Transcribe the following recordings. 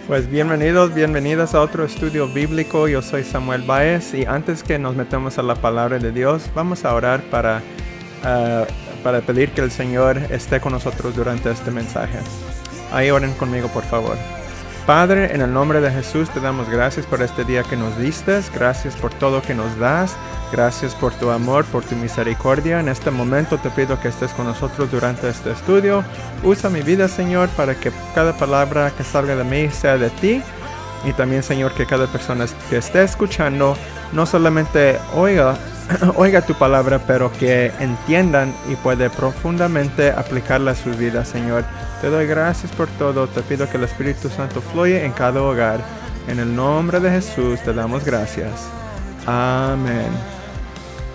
Pues bienvenidas a otro estudio bíblico. Yo soy Samuel Baez y antes que nos metamos a la palabra de Dios, vamos a orar para pedir que el Señor esté con nosotros durante este mensaje. Ahí oren conmigo, por favor. Padre, en el nombre de Jesús te damos gracias por este día que nos diste, gracias por todo que nos das, gracias por tu amor, por tu misericordia. En este momento te pido que estés con nosotros durante este estudio. Usa mi vida, Señor, para que cada palabra que salga de mí sea de ti. Y también, Señor, que cada persona que esté escuchando no solamente oiga tu palabra, pero que entiendan y puede profundamente aplicarla a sus vidas, Señor. Te doy gracias por todo. Te pido que el Espíritu Santo fluya en cada hogar. En el nombre de Jesús te damos gracias. Amén.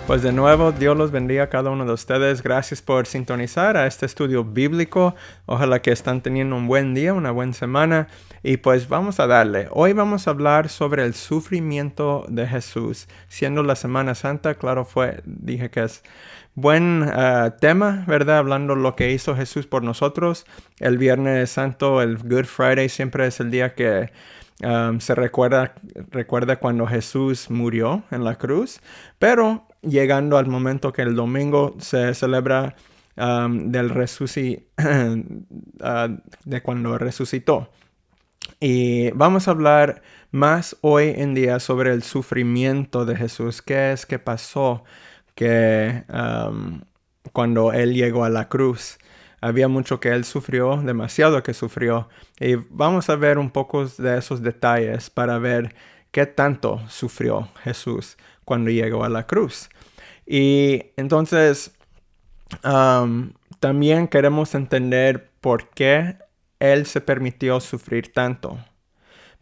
Pues de nuevo, Dios los bendiga a cada uno de ustedes. Gracias por sintonizar a este estudio bíblico. Ojalá que están teniendo un buen día, una buena semana. Y pues vamos a darle. Hoy vamos a hablar sobre el sufrimiento de Jesús. Siendo la Semana Santa, claro dije que es buen tema, ¿verdad? Hablando lo que hizo Jesús por nosotros. El Viernes Santo, el Good Friday, siempre es el día que se recuerda cuando Jesús murió en la cruz. Pero llegando al momento que el domingo se celebra de cuando resucitó. Y vamos a hablar más hoy en día sobre el sufrimiento de Jesús. ¿Qué es que pasó cuando Él llegó a la cruz? Había mucho que Él sufrió, demasiado que sufrió. Y vamos a ver un poco de esos detalles para ver qué tanto sufrió Jesús cuando llegó a la cruz. Y entonces también queremos entender por qué Él se permitió sufrir tanto.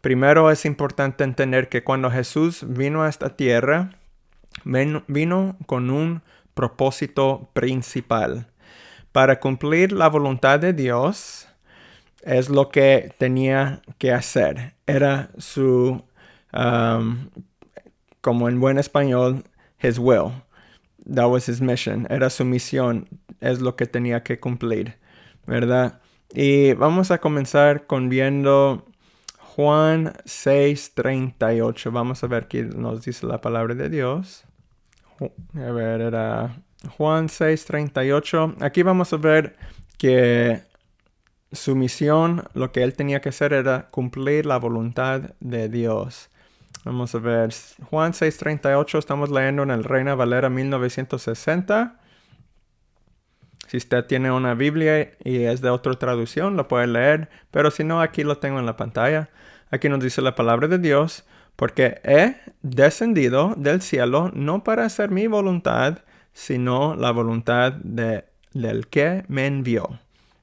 Primero es importante entender que cuando Jesús vino a esta tierra, vino con un propósito principal. Para cumplir la voluntad de Dios es lo que tenía que hacer. Era su, como en buen español, his will. That was his mission. Era su misión. Es lo que tenía que cumplir, ¿verdad? Y vamos a comenzar viendo Juan 6:38. Vamos a ver qué nos dice la palabra de Dios. A ver, era Juan 6:38. Aquí vamos a ver que su misión, lo que él tenía que hacer era cumplir la voluntad de Dios. Vamos a ver, Juan 6:38, estamos leyendo en el Reina Valera 1960. Si usted tiene una Biblia y es de otra traducción, lo puede leer, pero si no, aquí lo tengo en la pantalla. Aquí nos dice la palabra de Dios, porque he descendido del cielo no para hacer mi voluntad, sino la voluntad del que me envió.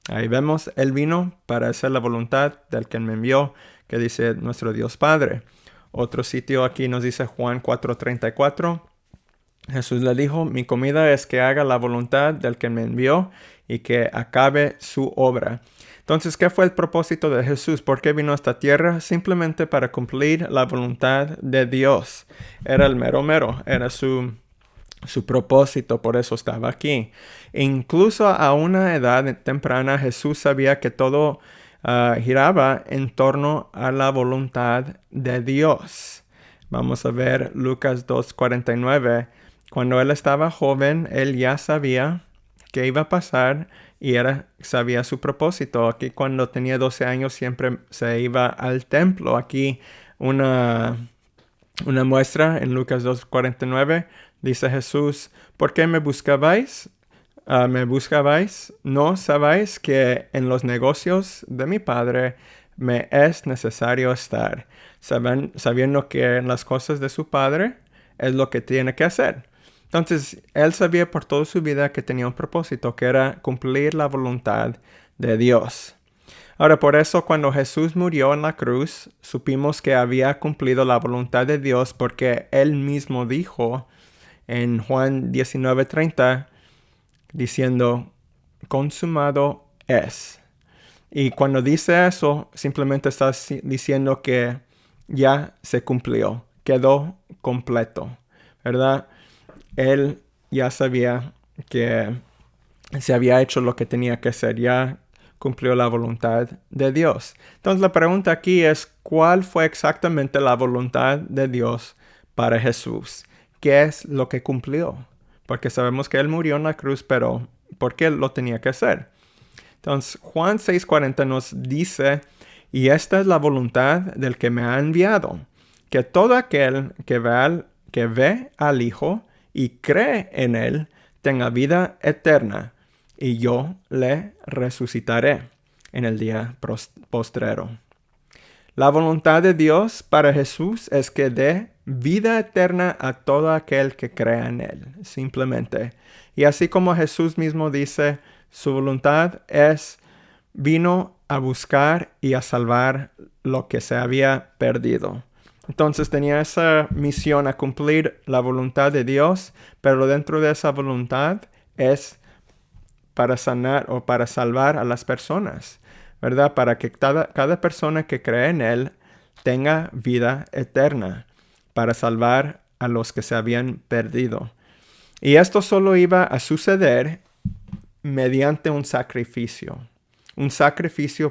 Ahí vemos, Él vino para hacer la voluntad del que me envió, que dice nuestro Dios Padre. Otro sitio aquí nos dice Juan 4:34. Jesús le dijo, mi comida es que haga la voluntad del que me envió y que acabe su obra. Entonces, ¿qué fue el propósito de Jesús? ¿Por qué vino a esta tierra? Simplemente para cumplir la voluntad de Dios. Era el mero, era su propósito, por eso estaba aquí. Incluso a una edad temprana, Jesús sabía que todo giraba en torno a la voluntad de Dios. Vamos a ver Lucas 2:49. Cuando él estaba joven, él ya sabía qué iba a pasar y sabía su propósito. Aquí cuando tenía 12 años siempre se iba al templo. Aquí una muestra en Lucas 2:49. Dice Jesús, ¿por qué me buscabais? ¿Me buscabais? ¿No sabéis que en los negocios de mi Padre me es necesario estar? Sabiendo que en las cosas de su Padre es lo que tiene que hacer. Entonces, él sabía por toda su vida que tenía un propósito, que era cumplir la voluntad de Dios. Ahora, por eso cuando Jesús murió en la cruz, supimos que había cumplido la voluntad de Dios porque Él mismo dijo en Juan 19:30, diciendo, consumado es. Y cuando dice eso, simplemente está diciendo que ya se cumplió, quedó completo, ¿verdad? Él ya sabía que se había hecho lo que tenía que hacer, ya cumplió la voluntad de Dios. Entonces la pregunta aquí es, ¿cuál fue exactamente la voluntad de Dios para Jesús? ¿Qué es lo que cumplió? Porque sabemos que Él murió en la cruz, pero ¿por qué lo tenía que hacer? Entonces Juan 6:40 nos dice, y esta es la voluntad del que me ha enviado, que todo aquel que ve al Hijo y cree en Él tenga vida eterna, y yo le resucitaré en el día postrero. La voluntad de Dios para Jesús es que dé vida eterna a todo aquel que crea en Él, simplemente. Y así como Jesús mismo dice, su voluntad vino a buscar y a salvar lo que se había perdido. Entonces tenía esa misión a cumplir la voluntad de Dios, pero dentro de esa voluntad es para sanar o para salvar a las personas, ¿verdad? Para que cada persona que cree en Él tenga vida eterna, para salvar a los que se habían perdido. Y esto solo iba a suceder mediante un sacrificio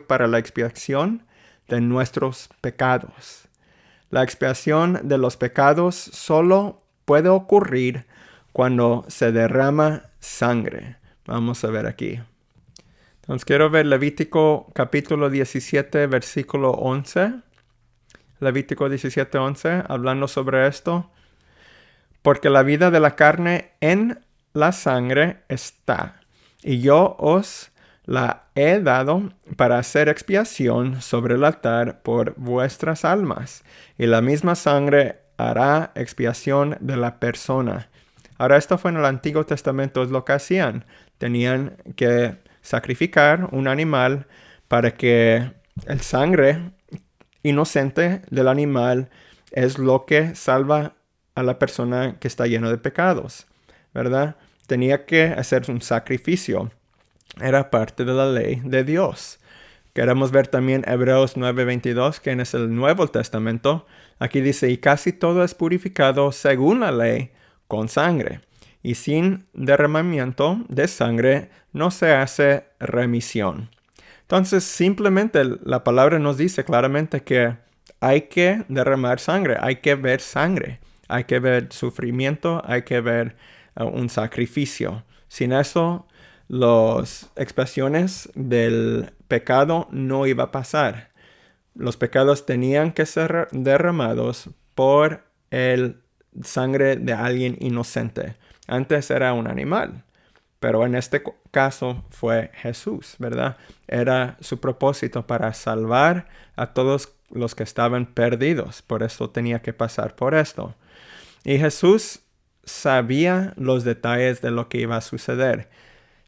para la expiación de nuestros pecados. La expiación de los pecados solo puede ocurrir cuando se derrama sangre. Vamos a ver aquí. Entonces quiero ver Levítico capítulo 17, versículo 11. Levítico 17, 11, hablando sobre esto. Porque la vida de la carne en la sangre está, y yo os la he dado para hacer expiación sobre el altar por vuestras almas, y la misma sangre hará expiación de la persona. Ahora, esto fue en el Antiguo Testamento, es lo que hacían. Tenían que sacrificar un animal para que el sangre inocente del animal es lo que salva a la persona que está llena de pecados, ¿verdad? Tenía que hacer un sacrificio. Era parte de la ley de Dios. Queremos ver también Hebreos 9:22, que es el Nuevo Testamento. Aquí dice, y casi todo es purificado según la ley con sangre. Y sin derramamiento de sangre no se hace remisión. Entonces, simplemente la palabra nos dice claramente que hay que derramar sangre, hay que ver sangre, hay que ver sufrimiento, hay que ver un sacrificio. Sin eso, las expiaciones del pecado no iba a pasar. Los pecados tenían que ser derramados por el sangre de alguien inocente. Antes era un animal, pero en este caso fue Jesús, ¿verdad? Era su propósito para salvar a todos los que estaban perdidos. Por eso tenía que pasar por esto. Y Jesús sabía los detalles de lo que iba a suceder,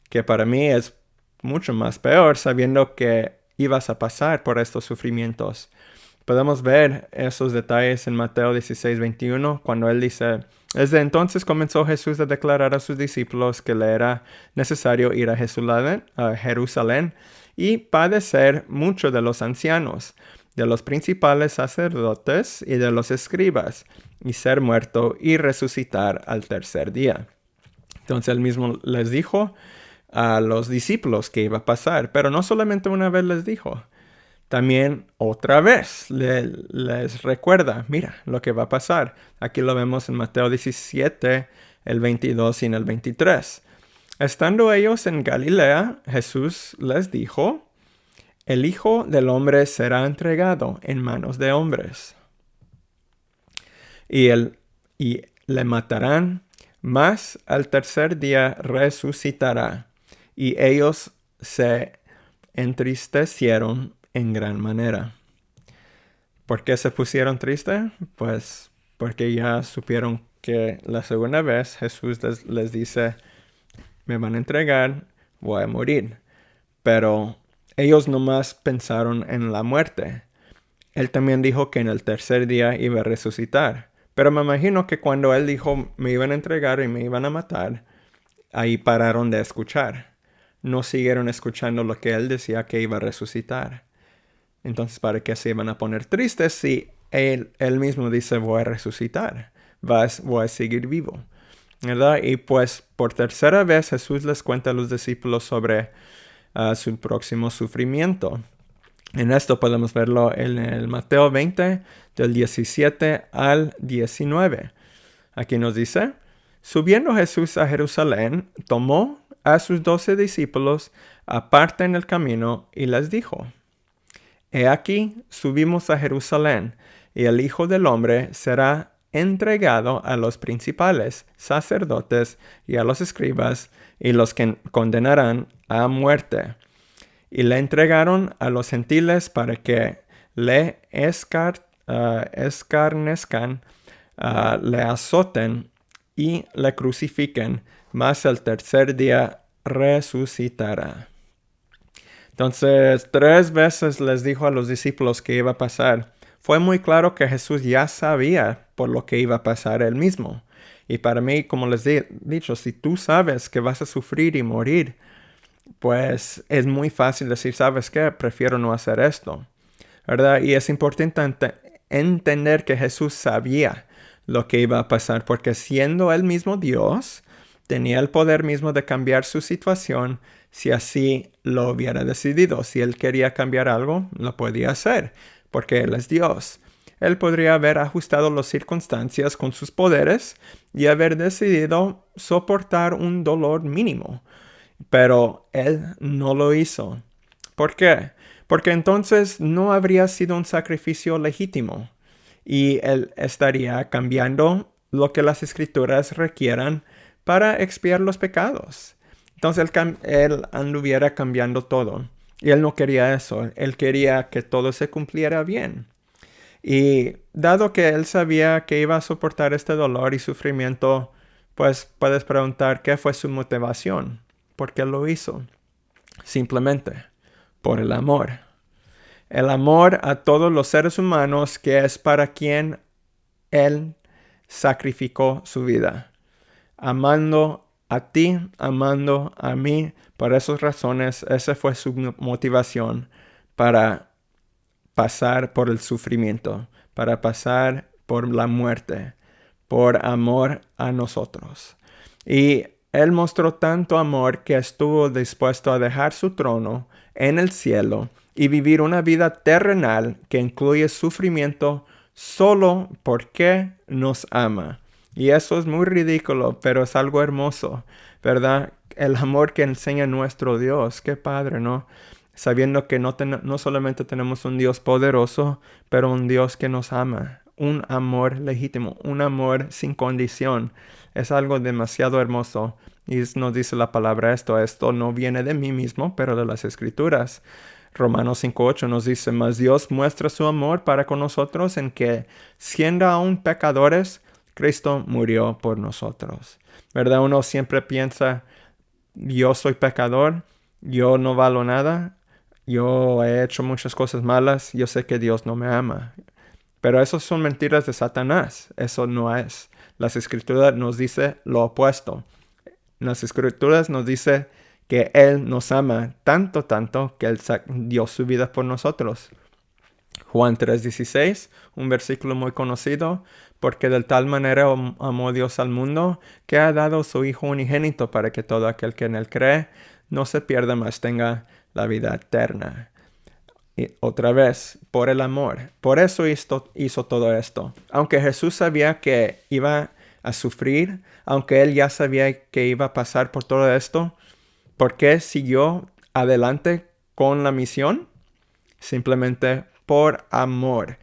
que para mí es mucho más peor sabiendo que ibas a pasar por estos sufrimientos. Podemos ver esos detalles en Mateo 16:21, cuando él dice, desde entonces comenzó Jesús a declarar a sus discípulos que le era necesario ir a Jerusalén y padecer mucho de los ancianos, de los principales sacerdotes y de los escribas, y ser muerto y resucitar al tercer día. Entonces él mismo les dijo a los discípulos que iba a pasar, pero no solamente una vez les dijo, también otra vez les recuerda, mira lo que va a pasar. Aquí lo vemos en Mateo 17, el 22 y en el 23. Estando ellos en Galilea, Jesús les dijo, el Hijo del Hombre será entregado en manos de hombres. Y le matarán, mas al tercer día resucitará. Y ellos se entristecieron en gran manera. ¿Por qué se pusieron tristes? Pues porque ya supieron que la segunda vez Jesús les dice, me van a entregar, voy a morir. Pero ellos nomás pensaron en la muerte. Él también dijo que en el tercer día iba a resucitar. Pero me imagino que cuando él dijo me iban a entregar y me iban a matar, ahí pararon de escuchar. No siguieron escuchando lo que él decía que iba a resucitar. Entonces, ¿para qué se iban a poner tristes si él mismo dice voy a resucitar? Voy a seguir vivo, ¿verdad? Y pues por tercera vez Jesús les cuenta a los discípulos sobre a su próximo sufrimiento. En esto podemos verlo en el Mateo 20, del 17 al 19. Aquí nos dice: subiendo Jesús a Jerusalén, tomó a sus 12 discípulos aparte en el camino y les dijo: He aquí, subimos a Jerusalén, y el Hijo del Hombre será entregado a los principales sacerdotes y a los escribas, y los que condenarán a muerte. Y le entregaron a los gentiles para que le escarnezcan, le azoten y le crucifiquen, mas el tercer día resucitará. Entonces, 3 veces les dijo a los discípulos que iba a pasar. Fue muy claro que Jesús ya sabía por lo que iba a pasar él mismo. Y para mí, como les he dicho, si tú sabes que vas a sufrir y morir, pues es muy fácil decir: ¿sabes qué? Prefiero no hacer esto, ¿verdad? Y es importante entender que Jesús sabía lo que iba a pasar, porque siendo él mismo Dios, tenía el poder mismo de cambiar su situación si así lo hubiera decidido. Si él quería cambiar algo, lo podía hacer, porque él es Dios. Él podría haber ajustado las circunstancias con sus poderes y haber decidido soportar un dolor mínimo. Pero él no lo hizo. ¿Por qué? Porque entonces no habría sido un sacrificio legítimo y él estaría cambiando lo que las escrituras requieran para expiar los pecados. Entonces él anduviera cambiando todo. Y él no quería eso. Él quería que todo se cumpliera bien. Y dado que él sabía que iba a soportar este dolor y sufrimiento, pues puedes preguntar qué fue su motivación. ¿Por qué lo hizo? Simplemente por el amor. El amor a todos los seres humanos, que es para quien él sacrificó su vida. Amando a ti, amando a mí. Por esas razones, esa fue su motivación para pasar por el sufrimiento, para pasar por la muerte, por amor a nosotros. Y él mostró tanto amor que estuvo dispuesto a dejar su trono en el cielo y vivir una vida terrenal que incluye sufrimiento solo porque nos ama. Y eso es muy ridículo, pero es algo hermoso, ¿verdad? El amor que enseña nuestro Dios. Qué padre, ¿no? Sabiendo que no solamente tenemos un Dios poderoso, pero un Dios que nos ama. Un amor legítimo, un amor sin condición. Es algo demasiado hermoso. Y nos dice la palabra esto no viene de mí mismo, pero de las Escrituras. Romanos 5:8 nos dice: mas Dios muestra su amor para con nosotros en que, siendo aún pecadores, Cristo murió por nosotros. ¿Verdad? Uno siempre piensa: yo soy pecador, yo no valgo nada, yo he hecho muchas cosas malas, yo sé que Dios no me ama. Pero eso son mentiras de Satanás. Eso no es. Las Escrituras nos dice lo opuesto. Las Escrituras nos dice que Él nos ama tanto, que Él dio su vida por nosotros. Juan 3:16, un versículo muy conocido: porque de tal manera amó Dios al mundo, que ha dado su Hijo unigénito, para que todo aquel que en Él cree no se pierda, mas tenga la vida eterna. Y otra vez, por el amor. Por eso hizo todo esto. Aunque Jesús sabía que iba a sufrir, aunque Él ya sabía que iba a pasar por todo esto, ¿por qué siguió adelante con la misión? Simplemente por amor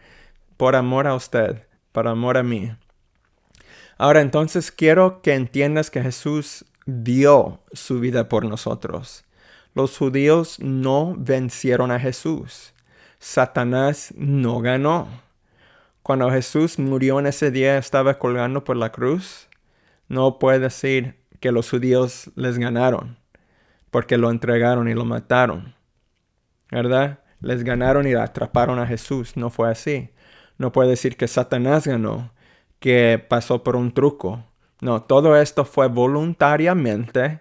a usted, por amor a mí. Ahora entonces quiero que entiendas que Jesús dio su vida por nosotros. Los judíos no vencieron a Jesús. Satanás no ganó. Cuando Jesús murió en ese día, estaba colgando por la cruz. No puede decir que los judíos les ganaron, porque lo entregaron y lo mataron, ¿verdad? Les ganaron y atraparon a Jesús. No fue así. No puede decir que Satanás ganó, que pasó por un truco. No, todo esto fue voluntariamente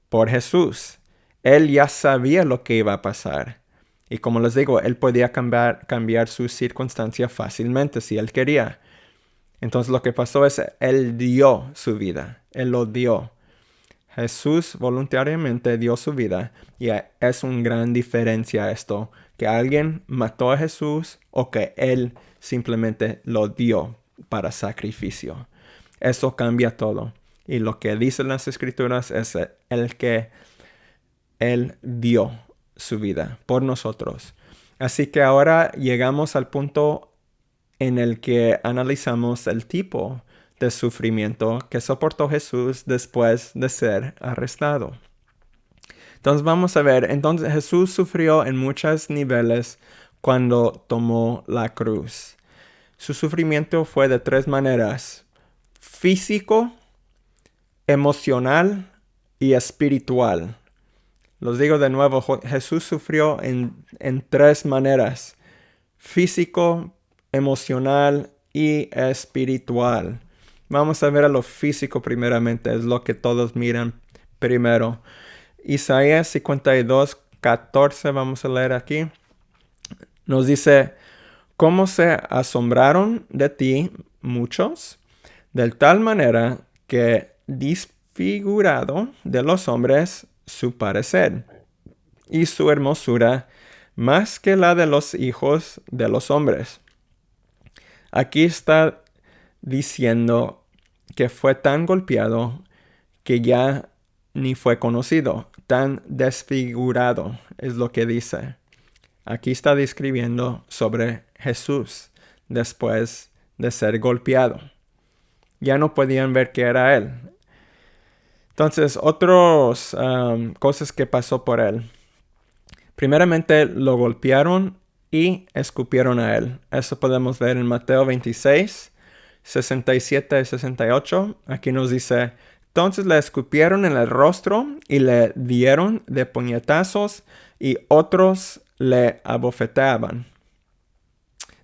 por Jesús. Él ya sabía lo que iba a pasar. Y como les digo, Él podía cambiar su circunstancia fácilmente si Él quería. Entonces lo que pasó es, Él dio su vida. Él lo dio. Jesús voluntariamente dio su vida y es una gran diferencia esto, que alguien mató a Jesús o que Él simplemente lo dio para sacrificio. Eso cambia todo. Y lo que dicen las Escrituras es el que Él dio su vida por nosotros. Así que ahora llegamos al punto en el que analizamos el tipo de sufrimiento que soportó Jesús después de ser arrestado. Entonces vamos a ver, entonces Jesús sufrió en muchos niveles cuando tomó la cruz. Su sufrimiento fue de tres maneras: físico, emocional y espiritual. Los digo de nuevo, Jesús sufrió en tres maneras: físico, emocional y espiritual. Vamos a ver a lo físico primeramente, es lo que todos miran primero. Isaías 52:14, vamos a leer aquí. Nos dice: ¿cómo se asombraron de ti muchos? De tal manera que disfigurado de los hombres su parecer, y su hermosura más que la de los hijos de los hombres. Aquí está diciendo que fue tan golpeado que ya ni fue conocido, tan desfigurado es lo que dice. Aquí está describiendo sobre Jesús después de ser golpeado. Ya no podían ver que era Él. Entonces, otras cosas que pasó por Él. Primeramente, lo golpearon y escupieron a Él. Eso podemos ver en Mateo 26, 67 y 68. Aquí nos dice: entonces le escupieron en el rostro y le dieron de puñetazos, y otros le abofeteaban,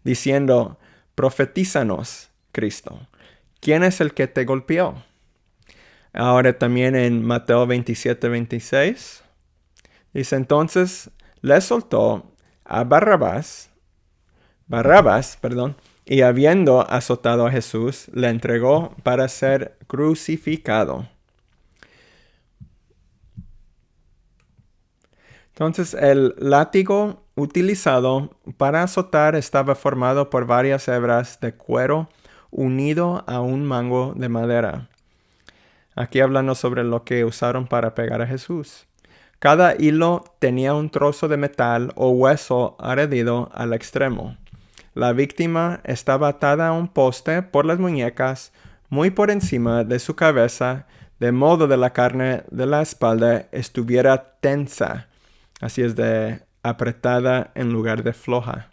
diciendo: profetízanos, Cristo, ¿quién es el que te golpeó? Ahora también en Mateo 27, 26, dice: entonces le soltó a Barrabás, y habiendo azotado a Jesús, le entregó para ser crucificado. Entonces el látigo utilizado para azotar estaba formado por varias hebras de cuero unido a un mango de madera. Aquí hablando sobre lo que usaron para pegar a Jesús. Cada hilo tenía un trozo de metal o hueso adherido al extremo. La víctima estaba atada a un poste por las muñecas, muy por encima de su cabeza, de modo que la carne de la espalda estuviera tensa, así es de apretada en lugar de floja.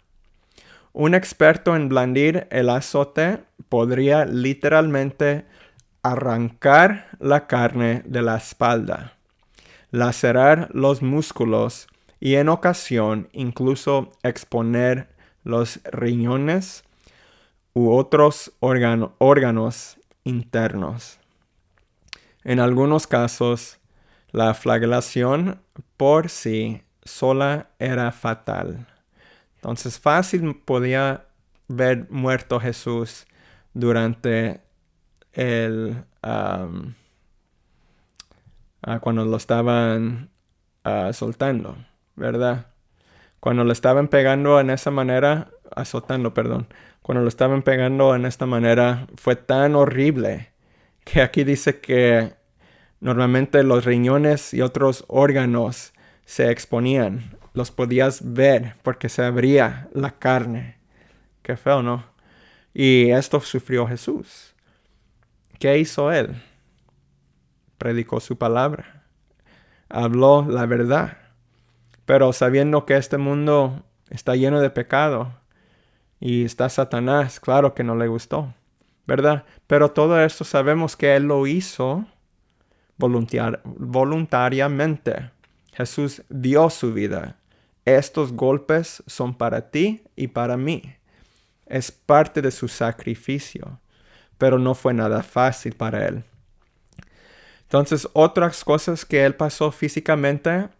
Un experto en blandir el azote podría literalmente arrancar la carne de la espalda, lacerar los músculos y en ocasión incluso exponer los riñones u otros órganos internos. En algunos casos, la flagelación por sí sola era fatal. Entonces fácil podía ver muerto Jesús durante cuando lo estaban soltando, ¿verdad? Cuando lo estaban pegando en esa manera, azotando, perdón. Cuando lo estaban pegando en esta manera, fue tan horrible que aquí dice que normalmente los riñones y otros órganos se exponían. Los podías ver porque se abría la carne. Qué feo, ¿no? Y esto sufrió Jesús. ¿Qué hizo Él? Predicó su palabra. Habló la verdad. Pero sabiendo que este mundo está lleno de pecado y está Satanás, claro que no le gustó, ¿verdad? Pero todo esto sabemos que Él lo hizo voluntariamente. Jesús dio su vida. Estos golpes son para ti y para mí. Es parte de su sacrificio, pero no fue nada fácil para Él. Entonces, otras cosas que Él pasó físicamente: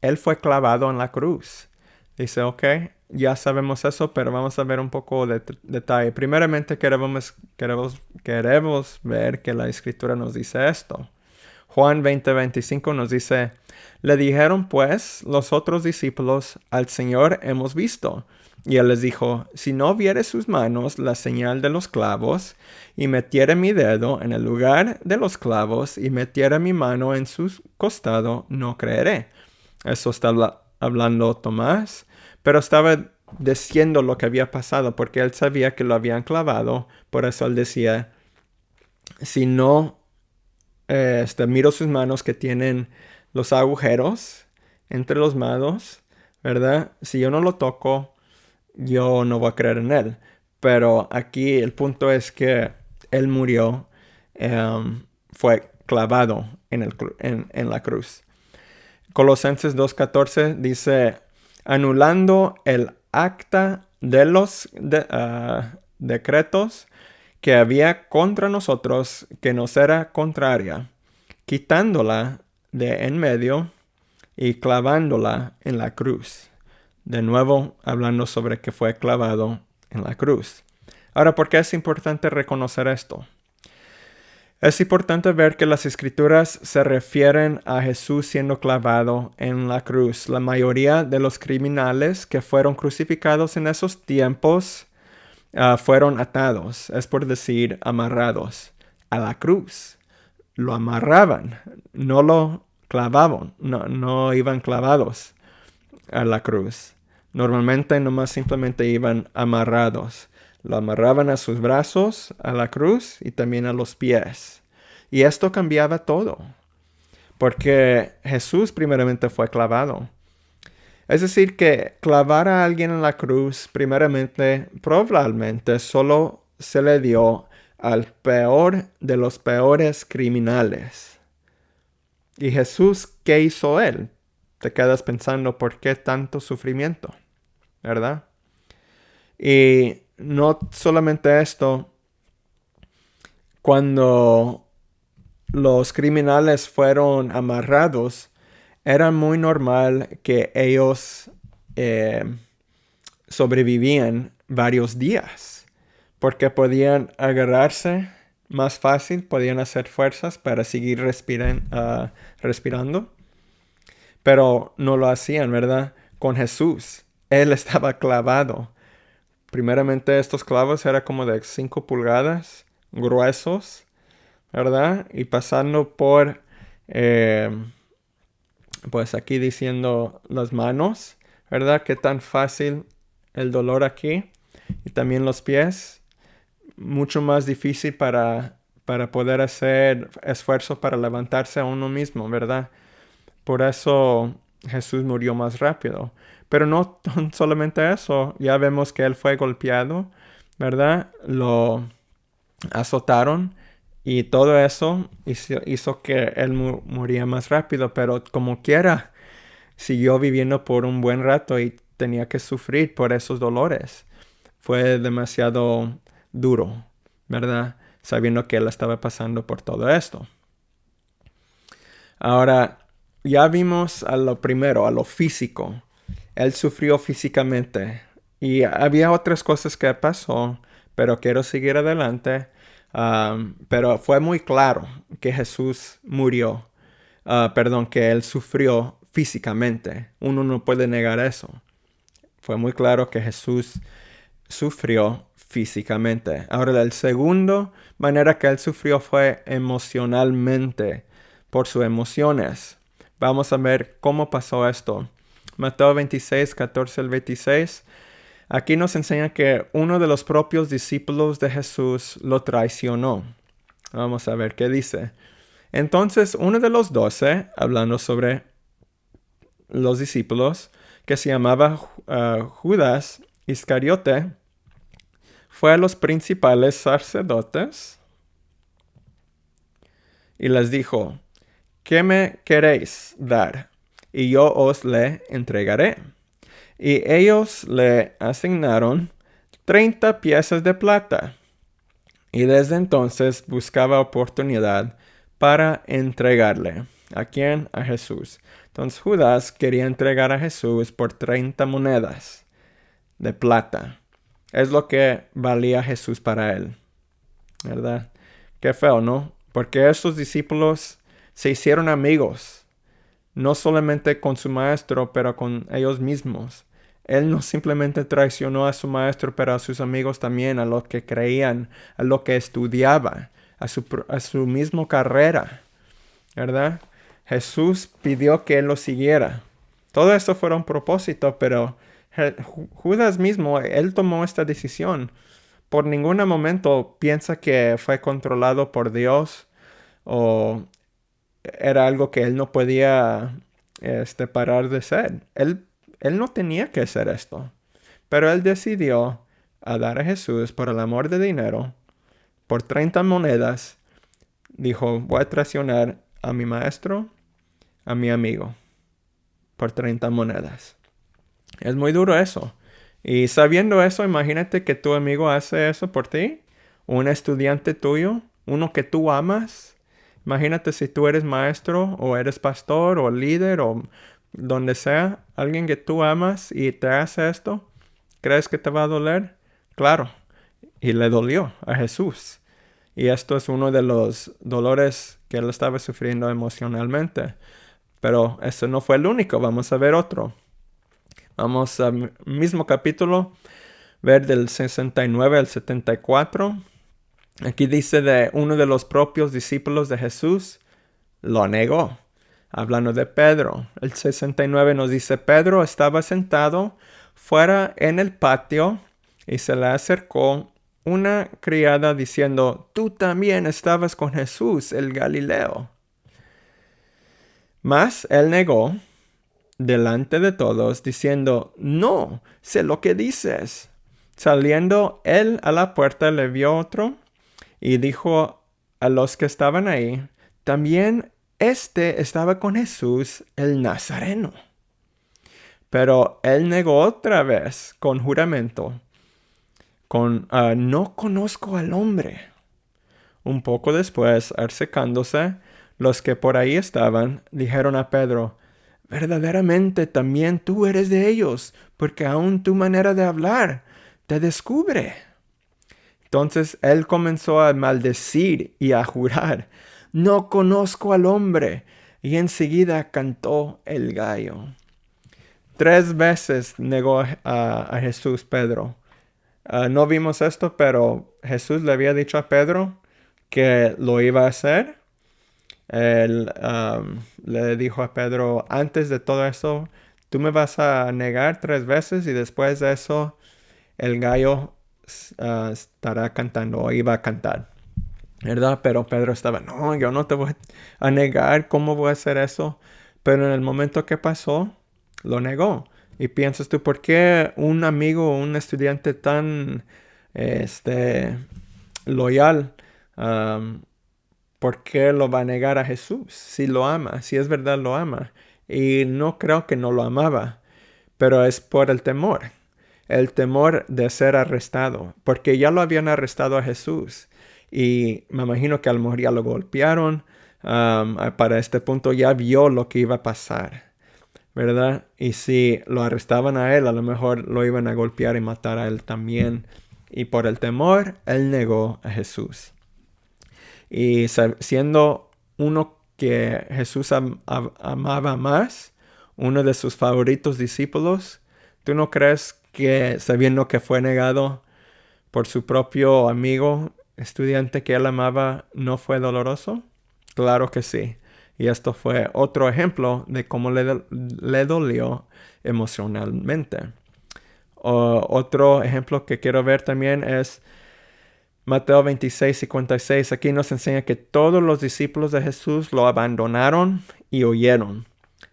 Él fue clavado en la cruz. Dice, ok, ya sabemos eso, pero vamos a ver un poco de detalle. Primeramente queremos ver que la Escritura nos dice esto. Juan 20:25 nos dice, le dijeron pues los otros discípulos, al Señor hemos visto. Y él les dijo, si no viere sus manos la señal de los clavos, y metiere mi dedo en el lugar de los clavos, y metiere mi mano en su costado, no creeré. Eso está hablando Tomás, pero estaba diciendo lo que había pasado, porque él sabía que lo habían clavado. Por eso él decía, si no miro sus manos que tienen los agujeros entre los manos, ¿verdad? Si yo no lo toco, yo no voy a creer en él. Pero aquí el punto es que él murió, fue clavado en la cruz. Colosenses 2:14 dice, anulando el acta de los decretos que había contra nosotros, que nos era contraria, quitándola de en medio y clavándola en la cruz. De nuevo, hablando sobre que fue clavado en la cruz. Ahora, ¿por qué es importante reconocer esto? Es importante ver que las escrituras se refieren a Jesús siendo clavado en la cruz. La mayoría de los criminales que fueron crucificados en esos tiempos fueron atados, es por decir, amarrados a la cruz. Lo amarraban, no lo clavaban, no iban clavados a la cruz. Normalmente nomás simplemente iban amarrados. Lo amarraban a sus brazos, a la cruz y también a los pies. Y esto cambiaba todo, porque Jesús primeramente fue clavado. Es decir, que clavar a alguien en la cruz, primeramente, probablemente solo se le dio al peor de los peores criminales. ¿Y Jesús qué hizo él? Te quedas pensando, ¿por qué tanto sufrimiento? ¿Verdad? Y no solamente esto, cuando los criminales fueron amarrados, era muy normal que ellos sobrevivían varios días, porque podían agarrarse más fácil, podían hacer fuerzas para seguir respirando, pero no lo hacían, ¿verdad? Con Jesús, Él estaba clavado. Primeramente estos clavos eran como de 5 pulgadas, gruesos, ¿verdad? Y pasando por, pues aquí diciendo las manos, ¿verdad? Qué tan fácil el dolor aquí. Y también los pies, mucho más difícil para poder hacer esfuerzo para levantarse a uno mismo, ¿verdad? Por eso Jesús murió más rápido. Pero no solamente eso, ya vemos que él fue golpeado, ¿verdad? Lo azotaron y todo eso hizo que él muriera más rápido, pero como quiera, siguió viviendo por un buen rato y tenía que sufrir por esos dolores. Fue demasiado duro, ¿verdad? Sabiendo que él estaba pasando por todo esto. Ahora, ya vimos a lo primero, a lo físico. Él sufrió físicamente. Y había otras cosas que pasó, pero quiero seguir adelante. Pero fue muy claro que Jesús murió. Que él sufrió físicamente. Uno no puede negar eso. Fue muy claro que Jesús sufrió físicamente. Ahora, la segunda manera que él sufrió fue emocionalmente, por sus emociones. Vamos a ver cómo pasó esto. Mateo 26, 14 al 26. Aquí nos enseña que uno de los propios discípulos de Jesús lo traicionó. Vamos a ver qué dice. Entonces uno de los 12, hablando sobre los discípulos, que se llamaba Judas Iscariote, fue a los principales sacerdotes y les dijo, ¿qué me queréis dar? Y yo os le entregaré. Y ellos le asignaron 30 piezas de plata. Y desde entonces buscaba oportunidad para entregarle. ¿A quién? A Jesús. Entonces Judas quería entregar a Jesús por 30 monedas de plata. Es lo que valía Jesús para él. ¿Verdad? Qué feo, ¿no? Porque esos discípulos se hicieron amigos, no solamente con su maestro, pero con ellos mismos. Él no simplemente traicionó a su maestro, pero a sus amigos también, a los que creían, a lo que estudiaba, a su misma carrera, ¿verdad? Jesús pidió que él lo siguiera. Todo esto fue un propósito, pero Judas mismo, él tomó esta decisión. Por ningún momento piensa que fue controlado por Dios o era algo que él no podía parar de ser. Él no tenía que hacer esto, pero él decidió a dar a Jesús por el amor de dinero, por 30 monedas. Dijo, voy a traicionar a mi maestro, a mi amigo, por 30 monedas. Es muy duro eso. Y sabiendo eso, imagínate que tu amigo hace eso por ti, un estudiante tuyo, uno que tú amas. Imagínate si tú eres maestro o eres pastor o líder o donde sea, alguien que tú amas y te hace esto, ¿crees que te va a doler? Claro, y le dolió a Jesús. Y esto es uno de los dolores que él estaba sufriendo emocionalmente. Pero ese no fue el único, vamos a ver otro. Vamos al mismo capítulo, ver del 69 al 74. Aquí dice de uno de los propios discípulos de Jesús, lo negó. Hablando de Pedro, el 69 nos dice, Pedro estaba sentado fuera en el patio y se le acercó una criada diciendo, tú también estabas con Jesús, el Galileo. Mas él negó delante de todos, diciendo, no sé lo que dices. Saliendo él a la puerta le vio otro y dijo a los que estaban ahí, también este estaba con Jesús el Nazareno. Pero él negó otra vez con juramento, no conozco al hombre. Un poco después, acercándose, los que por ahí estaban, dijeron a Pedro, verdaderamente también tú eres de ellos, porque aún tu manera de hablar te descubre. Entonces él comenzó a maldecir y a jurar, no conozco al hombre, y enseguida cantó el gallo. 3 veces negó a Jesús Pedro. No vimos esto, pero Jesús le había dicho a Pedro que lo iba a hacer. Él le dijo a Pedro, antes de todo eso, tú me vas a negar 3 veces y después de eso el gallo estará cantando o iba a cantar, ¿verdad? Pero Pedro estaba, no, yo no te voy a negar, ¿cómo voy a hacer eso? Pero en el momento que pasó, lo negó. Y piensas tú, ¿por qué un amigo o un estudiante tan loyal, por qué lo va a negar a Jesús? Si lo ama, si es verdad lo ama. Y no creo que no lo amaba, pero es por el temor de ser arrestado, porque ya lo habían arrestado a Jesús. Y me imagino que a lo mejor ya lo golpearon. Para este punto ya vio lo que iba a pasar, ¿verdad? Y si lo arrestaban a él, a lo mejor lo iban a golpear y matar a él también. Y por el temor, él negó a Jesús. Y siendo uno que Jesús amaba más, uno de sus favoritos discípulos, ¿tú no crees que sabiendo que fue negado por su propio amigo, estudiante que él amaba, no fue doloroso? Claro que sí. Y esto fue otro ejemplo de cómo le dolió emocionalmente. Otro ejemplo que quiero ver también es Mateo 26:56. Aquí nos enseña que todos los discípulos de Jesús lo abandonaron y huyeron.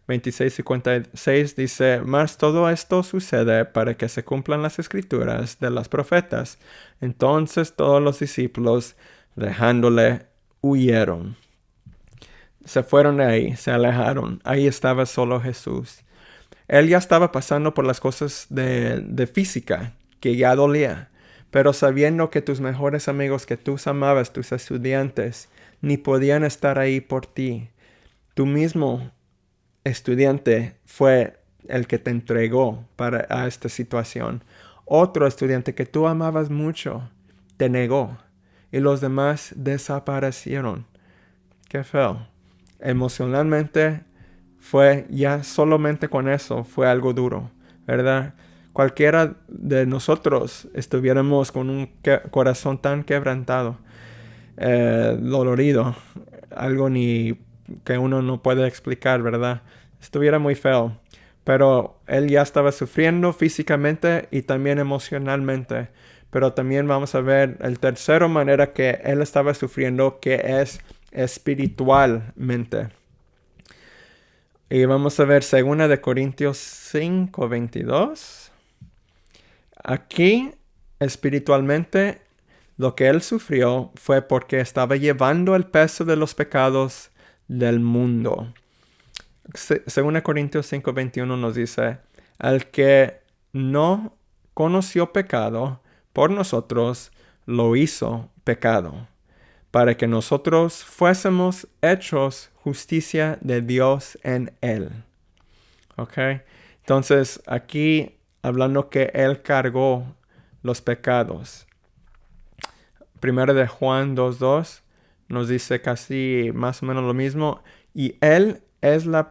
26:56 dice, mas todo esto sucede para que se cumplan las escrituras de los profetas. Entonces todos los discípulos, dejándole, huyeron. Se fueron de ahí, se alejaron. Ahí estaba solo Jesús. Él ya estaba pasando por las cosas de física, que ya dolía. Pero sabiendo que tus mejores amigos que tú amabas, tus estudiantes, ni podían estar ahí por ti. Tú mismo, estudiante, fue el que te entregó a esta situación. Otro estudiante que tú amabas mucho, te negó. Y los demás desaparecieron. Qué feo. emocionalmente fue ya solamente con eso, fue algo duro, ¿verdad? Cualquiera de nosotros estuviéramos con un corazón tan quebrantado, dolorido, algo ni que uno no puede explicar, ¿verdad? Estuviera muy feo. Pero él ya estaba sufriendo físicamente y también emocionalmente. Pero también vamos a ver el tercero manera que él estaba sufriendo, que es espiritualmente. Y vamos a ver 2 Corintios 5:22. Aquí, espiritualmente, lo que él sufrió fue porque estaba llevando el peso de los pecados del mundo. 2 Corintios 5:21 nos dice, al que no conoció pecado, por nosotros lo hizo pecado, para que nosotros fuésemos hechos justicia de Dios en él. ¿Ok? Entonces, aquí hablando que él cargó los pecados. Primero de Juan 2:2 nos dice casi más o menos lo mismo. Y él es la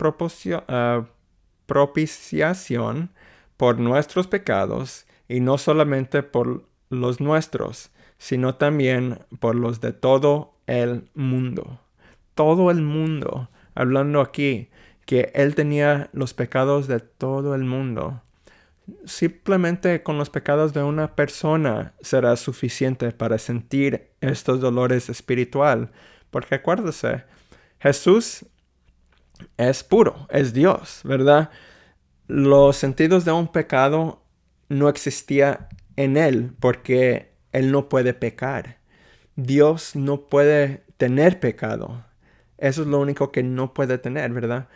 propiciación por nuestros pecados, y no solamente por los nuestros, sino también por los de todo el mundo. Todo el mundo, hablando aquí, que él tenía los pecados de todo el mundo. Simplemente con los pecados de una persona será suficiente para sentir estos dolores espiritual. Porque acuérdese, Jesús es puro, es Dios, ¿verdad? Los sentidos de un pecado no existía en él porque él no puede pecar. Dios no puede tener pecado. Eso es lo único que no puede tener, ¿verdad?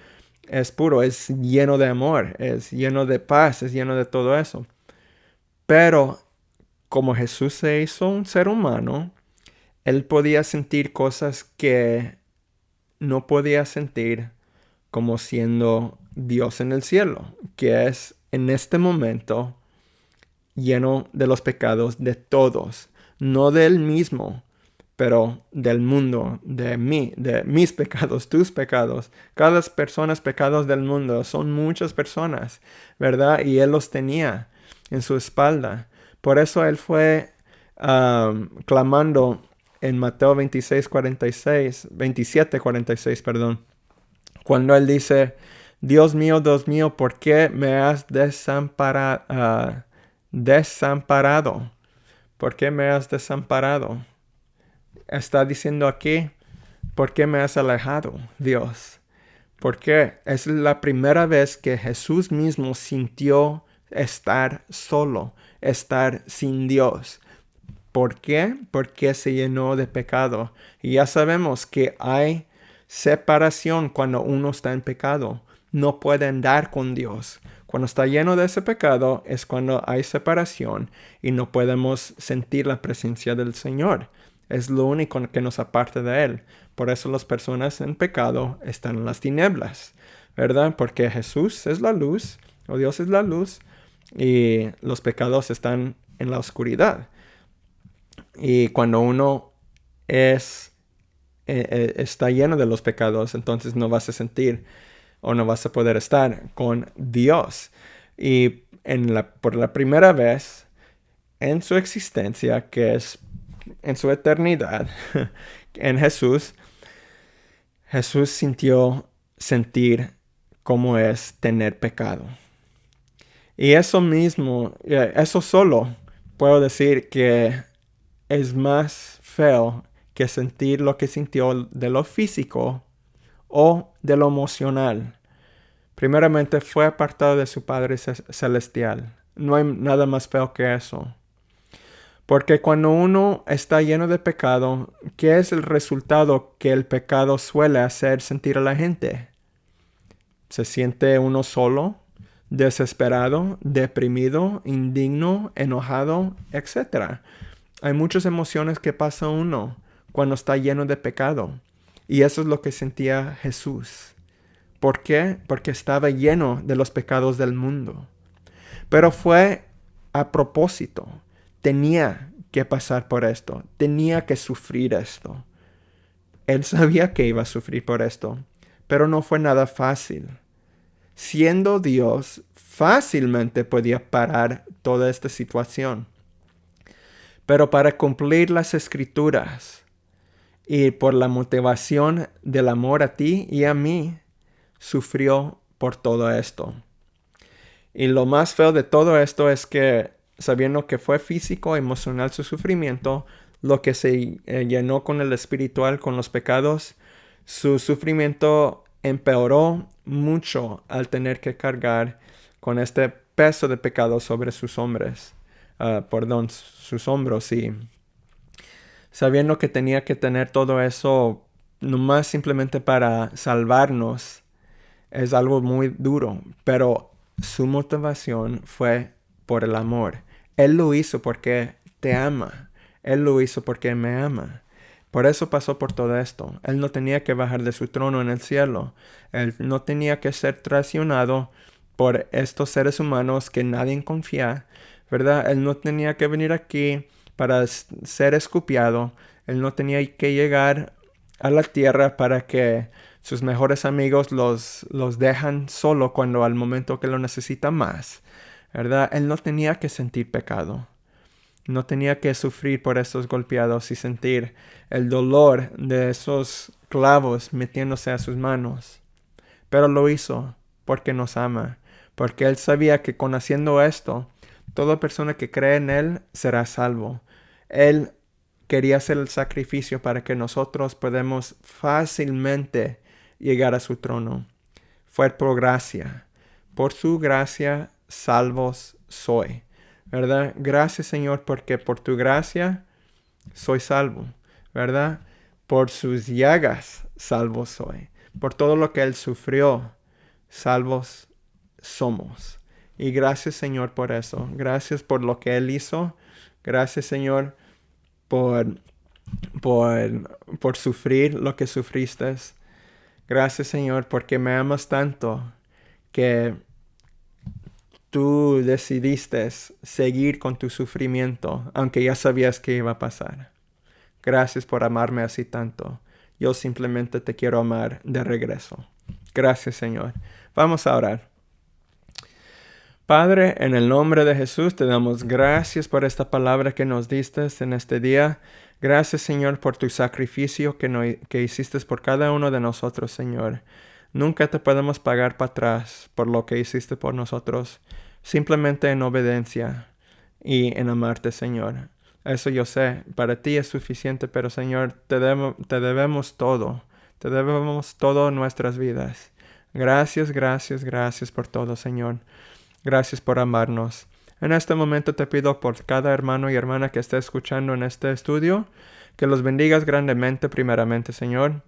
Es puro, es lleno de amor, es lleno de paz, es lleno de todo eso. Pero como Jesús se hizo un ser humano, él podía sentir cosas que no podía sentir como siendo Dios en el cielo, que es en este momento lleno de los pecados de todos, no de él mismo, pero del mundo, de mí, de mis pecados, tus pecados. Cada personas pecados del mundo son muchas personas, ¿verdad? Y él los tenía en su espalda. Por eso él fue clamando en Mateo 27:46, perdón, cuando él dice, Dios mío, ¿por qué me has desamparado? ¿Por qué me has desamparado? Está diciendo aquí, ¿por qué me has alejado, Dios? Porque es la primera vez que Jesús mismo sintió estar solo, estar sin Dios. ¿Por qué? Porque se llenó de pecado. Y ya sabemos que hay separación cuando uno está en pecado. No puede andar con Dios. Cuando está lleno de ese pecado es cuando hay separación y no podemos sentir la presencia del Señor. Es lo único que nos aparta de Él. Por eso las personas en pecado están en las tinieblas, ¿verdad? Porque Jesús es la luz, o Dios es la luz, y los pecados están en la oscuridad. Y cuando uno está lleno de los pecados, entonces no vas a sentir o no vas a poder estar con Dios. Y por la primera vez en su existencia, que es en su eternidad, en Jesús sintió sentir cómo es tener pecado. Y eso mismo, eso solo, puedo decir que es más feo que sentir lo que sintió de lo físico o de lo emocional. Primeramente fue apartado de su Padre Celestial. No hay nada más feo que eso. Porque cuando uno está lleno de pecado, ¿qué es el resultado que el pecado suele hacer sentir a la gente? Se siente uno solo, desesperado, deprimido, indigno, enojado, etc. Hay muchas emociones que pasa uno cuando está lleno de pecado. Y eso es lo que sentía Jesús. ¿Por qué? Porque estaba lleno de los pecados del mundo. Pero fue a propósito. Tenía que pasar por esto. Tenía que sufrir esto. Él sabía que iba a sufrir por esto. pero no fue nada fácil. Siendo Dios, fácilmente podía parar toda esta situación. Pero para cumplir las Escrituras y por la motivación del amor a ti y a mí, sufrió por todo esto. Y lo más feo de todo esto es que, sabiendo que fue físico, emocional su sufrimiento, lo que se llenó con el espiritual, con los pecados, su sufrimiento empeoró mucho al tener que cargar con este peso de pecado sobre sus hombros. Sus hombros, y sabiendo que tenía que tener todo eso nomás simplemente para salvarnos, es algo muy duro, pero su motivación fue por el amor. Él lo hizo porque te ama. Él lo hizo porque me ama. Por eso pasó por todo esto. Él no tenía que bajar de su trono en el cielo. Él no tenía que ser traicionado por estos seres humanos que nadie confía, ¿verdad? Él no tenía que venir aquí para ser escupiado. Él no tenía que llegar a la tierra para que sus mejores amigos los dejan solo cuando al momento que lo necesita más, ¿verdad? Él no tenía que sentir pecado. No tenía que sufrir por esos golpeados y sentir el dolor de esos clavos metiéndose a sus manos. Pero lo hizo porque nos ama, porque Él sabía que con haciendo esto, toda persona que cree en Él será salvo. Él quería hacer el sacrificio para que nosotros podamos fácilmente llegar a su trono. Fue por gracia. Por su gracia salvos soy. ¿Verdad? Gracias, Señor, porque por tu gracia soy salvo. ¿Verdad? Por sus llagas salvo soy. Por todo lo que Él sufrió, salvos somos. Y gracias, Señor, por eso. Gracias por lo que Él hizo. Gracias, Señor, por sufrir lo que sufriste. Gracias, Señor, porque me amas tanto que tú decidiste seguir con tu sufrimiento, aunque ya sabías que iba a pasar. Gracias por amarme así tanto. Yo simplemente te quiero amar de regreso. Gracias, Señor. Vamos a orar. Padre, en el nombre de Jesús te damos gracias por esta palabra que nos diste en este día. Gracias, Señor, por tu sacrificio que hiciste por cada uno de nosotros, Señor. Nunca te podemos pagar para atrás por lo que hiciste por nosotros, simplemente en obediencia y en amarte, Señor. Eso yo sé, para ti es suficiente, pero, Señor, te debemos todo. Te debemos todo nuestras vidas. Gracias, gracias, gracias por todo, Señor. Gracias por amarnos. En este momento te pido por cada hermano y hermana que esté escuchando en este estudio, que los bendigas grandemente primeramente, Señor.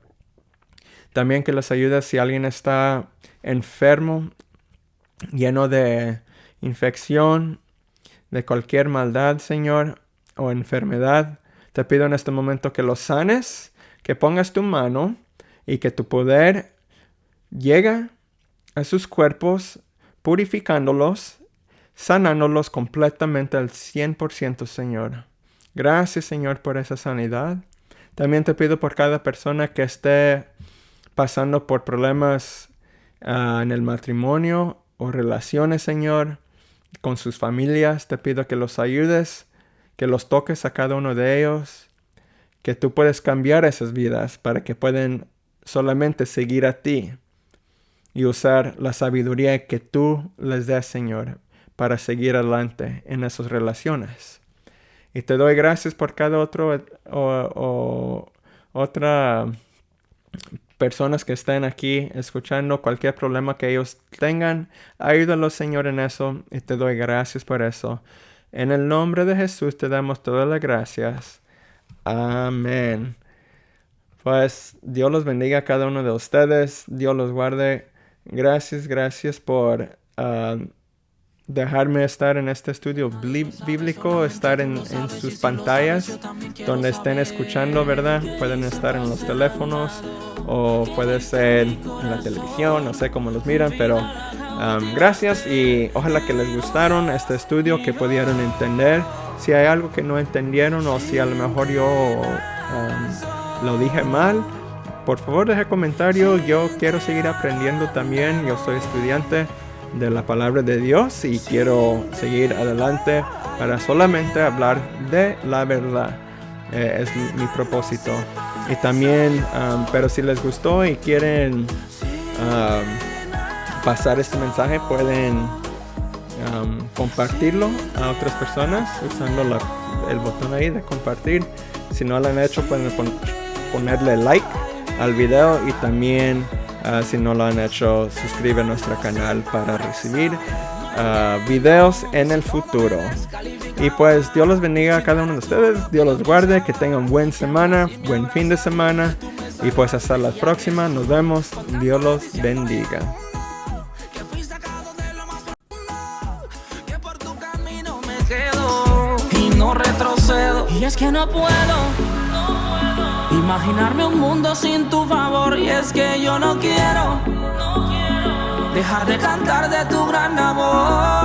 También que les ayudes si alguien está enfermo, lleno de infección, de cualquier maldad, Señor, o enfermedad. Te pido en este momento que los sanes, que pongas tu mano y que tu poder llegue a sus cuerpos, purificándolos, sanándolos completamente al 100%, Señor. Gracias, Señor, por esa sanidad. También te pido por cada persona que esté pasando por problemas en el matrimonio o relaciones, Señor, con sus familias. Te pido que los ayudes, que los toques a cada uno de ellos, que tú puedes cambiar esas vidas para que puedan solamente seguir a ti y usar la sabiduría que tú les des, Señor, para seguir adelante en esas relaciones. Y te doy gracias por cada otra personas que estén aquí escuchando, cualquier problema que ellos tengan. Ayúdalos, Señor, en eso, y te doy gracias por eso. En el nombre de Jesús te damos todas las gracias. Amén. Pues Dios los bendiga a cada uno de ustedes. Dios los guarde. Gracias por dejarme estar en este estudio bíblico, estar en sus pantallas, donde estén escuchando, ¿verdad? Pueden estar en los teléfonos o puede ser en la televisión, no sé cómo los miran, pero gracias y ojalá que les gustaron este estudio, que pudieron entender. Si hay algo que no entendieron o si a lo mejor yo lo dije mal, por favor deje comentario. Yo quiero seguir aprendiendo también. Yo soy estudiante de la palabra de Dios y quiero seguir adelante para solamente hablar de la verdad. Es mi propósito. Y también, pero si les gustó y quieren pasar este mensaje, pueden compartirlo a otras personas usando el botón ahí de compartir. Si no lo han hecho, pueden ponerle like al video, y también si no lo han hecho, suscribe a nuestro canal para recibir videos en el futuro. Y pues Dios los bendiga a cada uno de ustedes, Dios los guarde, que tengan buena semana, buen fin de semana, y pues hasta la próxima, nos vemos, Dios los bendiga. Y no retrocedo, y es que no puedo imaginarme un mundo sin tu favor, y es que yo no quiero dejar de cantar de tu gran amor.